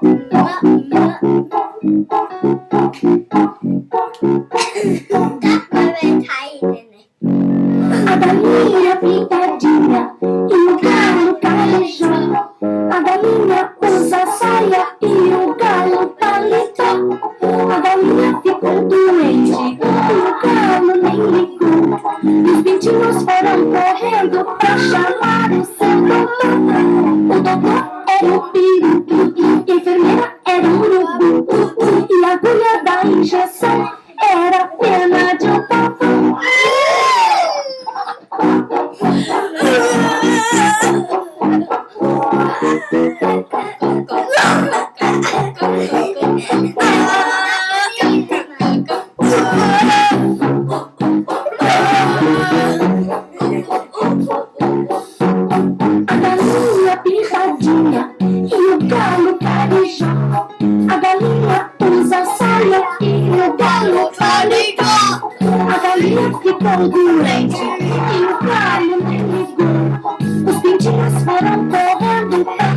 A galinha pintadinha e o galo carijó. A galinha usa saia e o galo paletó. A galinha ficou doente e o galo nem ligou. E os pintinhos foram correndo pra chamar o seu doutor. O doutor era o peru e a enfermeira era o urubu. E a agulha da injeção era pena de um pavão. A galinha pintadinha e o galo carijó. A galinha usa saia e o galo paletó. A galinha ficou doente e o galo nem ligou. Os pintinhos foram correndo pra